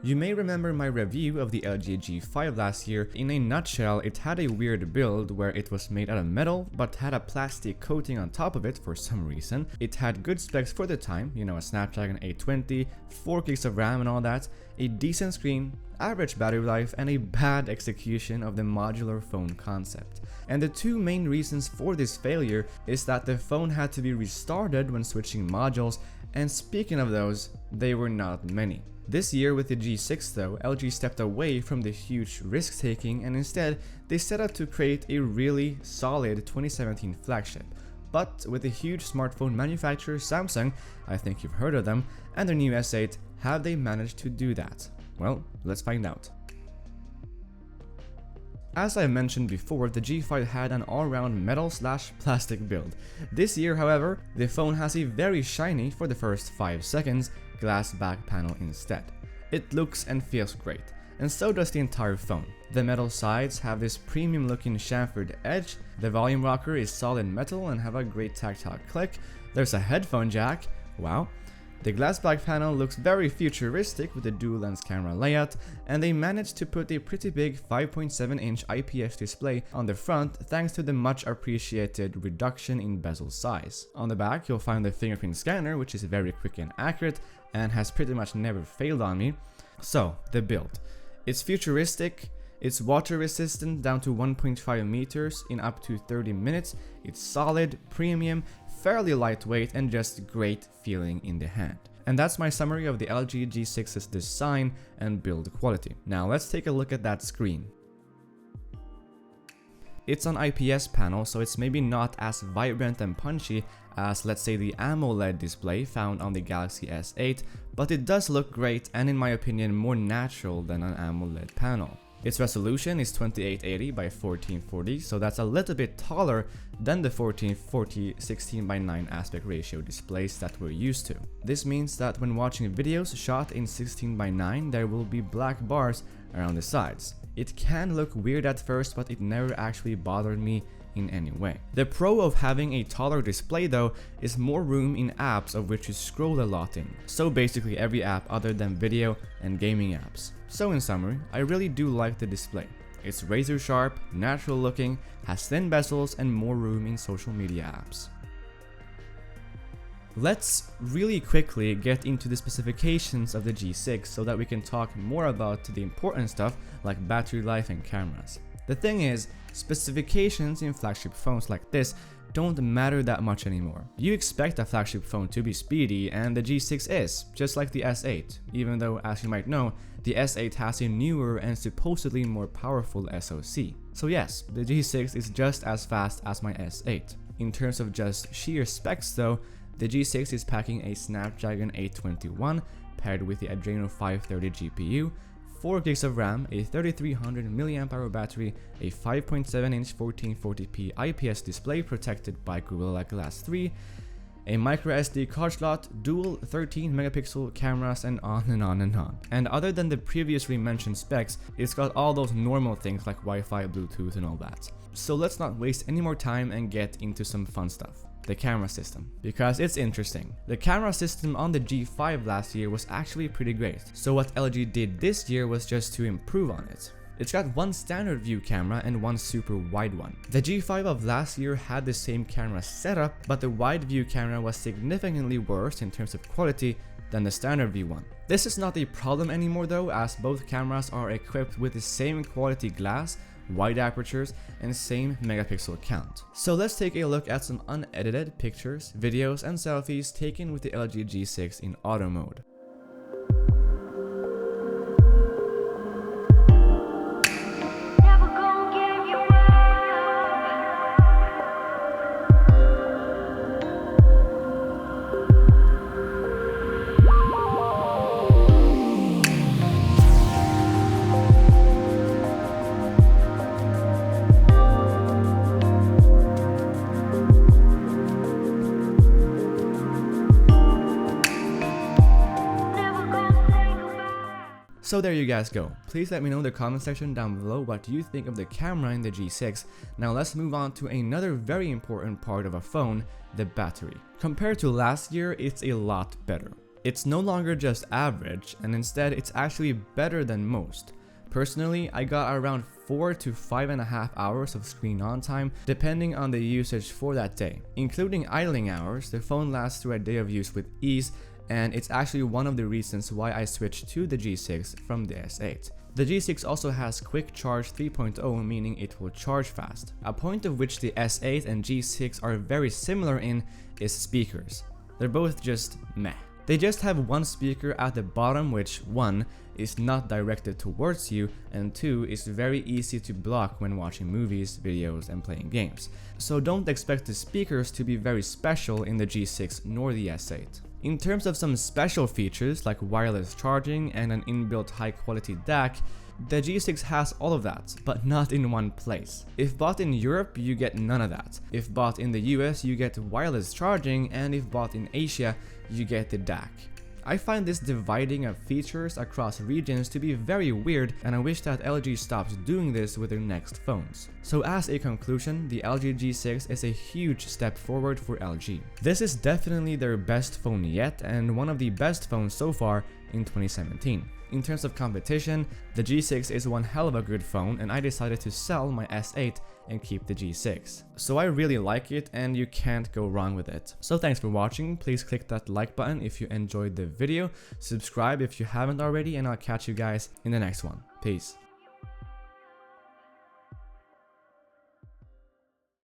You may remember my review of the LG G5 last year. In a nutshell, it had a weird build where it was made out of metal but had a plastic coating on top of it for some reason. It had good specs for the time, you know, a Snapdragon 820, 4 gigs of RAM and all that, a decent screen, average battery life, and a bad execution of the modular phone concept. And the two main reasons for this failure is that the phone had to be restarted when switching modules, and speaking of those, they were not many. This year with the G6 though, LG stepped away from the huge risk-taking and instead they set out to create a really solid 2017 flagship. But with the huge smartphone manufacturer Samsung, I think you've heard of them, and their new S8, have they managed to do that? Well, let's find out. As I mentioned before, the G5 had an all-round metal/plastic build. This year, however, the phone has a very shiny, for the first 5 seconds, glass back panel instead. It looks and feels great, and so does the entire phone. The metal sides have this premium looking chamfered edge, the volume rocker is solid metal and have a great tactile click, there's a headphone jack, wow. The glass back panel looks very futuristic with a dual lens camera layout, and they managed to put a pretty big 5.7-inch IPS display on the front thanks to the much appreciated reduction in bezel size. On the back you'll find the fingerprint scanner, which is very quick and accurate and has pretty much never failed on me. So, the build. It's futuristic, it's water resistant down to 1.5 meters in up to 30 minutes, it's solid, premium, fairly lightweight, and just great feeling in the hand. And that's my summary of the LG G6's design and build quality. Now let's take a look at that screen. It's an IPS panel, so it's maybe not as vibrant and punchy as, let's say, the AMOLED display found on the Galaxy S8, but it does look great and in my opinion more natural than an AMOLED panel. Its resolution is 2880 by 1440, so that's a little bit taller than the 1440 16:9 aspect ratio displays that we're used to. This means that when watching videos shot in 16:9, there will be black bars around the sides. It can look weird at first, but it never actually bothered me in any way. The pro of having a taller display though is more room in apps of which you scroll a lot in. So basically every app other than video and gaming apps. So in summary, I really do like the display. It's razor sharp, natural looking, has thin bezels and more room in social media apps. Let's really quickly get into the specifications of the G6 so that we can talk more about the important stuff like battery life and cameras. The thing is, specifications in flagship phones like this don't matter that much anymore. You expect a flagship phone to be speedy, and the G6 is, just like the S8, even though, as you might know, the S8 has a newer and supposedly more powerful SoC. So yes, the G6 is just as fast as my S8. In terms of just sheer specs though, the G6 is packing a Snapdragon 821 paired with the Adreno 530 GPU, 4 gigs of RAM, a 3300 mAh battery, a 5.7-inch 1440p IPS display protected by Gorilla Glass 3, a microSD card slot, dual 13 megapixel cameras, and on and on and on. And other than the previously mentioned specs, it's got all those normal things like Wi-Fi, Bluetooth, and all that. So let's not waste any more time and get into some fun stuff. The camera system, because it's interesting. The camera system on the G5 last year was actually pretty great, so what LG did this year was just to improve on it. It's got one standard view camera and one super wide one. The G5 of last year had the same camera setup, but the wide view camera was significantly worse in terms of quality than the standard view one. This is not a problem anymore though, as both cameras are equipped with the same quality glass, wide apertures, and same megapixel count. So let's take a look at some unedited pictures, videos, and selfies taken with the LG G6 in auto mode. So there you guys go. Please let me know in the comment section down below what you think of the camera in the G6. Now let's move on to another very important part of a phone, the battery. Compared to last year, it's a lot better. It's no longer just average, and instead it's actually better than most. Personally, I got around 4 to 5.5 hours of screen on time depending on the usage for that day. Including idling hours, the phone lasts through a day of use with ease, and it's actually one of the reasons why I switched to the G6 from the S8. The G6 also has Quick Charge 3.0, meaning it will charge fast. A point of which the S8 and G6 are very similar in is speakers. They're both just meh. They just have one speaker at the bottom, which 1 is not directed towards you, and 2 is very easy to block when watching movies, videos, and playing games. So don't expect the speakers to be very special in the G6 nor the S8. In terms of some special features like wireless charging and an inbuilt high quality DAC, the G6 has all of that, but not in one place. If bought in Europe, you get none of that. If bought in the US, you get wireless charging, and if bought in Asia, you get the DAC. I find this dividing of features across regions to be very weird, and I wish that LG stops doing this with their next phones. So as a conclusion, the LG G6 is a huge step forward for LG. This is definitely their best phone yet, and one of the best phones so far in 2017. In terms of competition, the G6 is one hell of a good phone, and I decided to sell my S8 and keep the G6. So I really like it, and you can't go wrong with it. So thanks for watching. Please click that like button if you enjoyed the video, subscribe if you haven't already, and I'll catch you guys in the next one. Peace.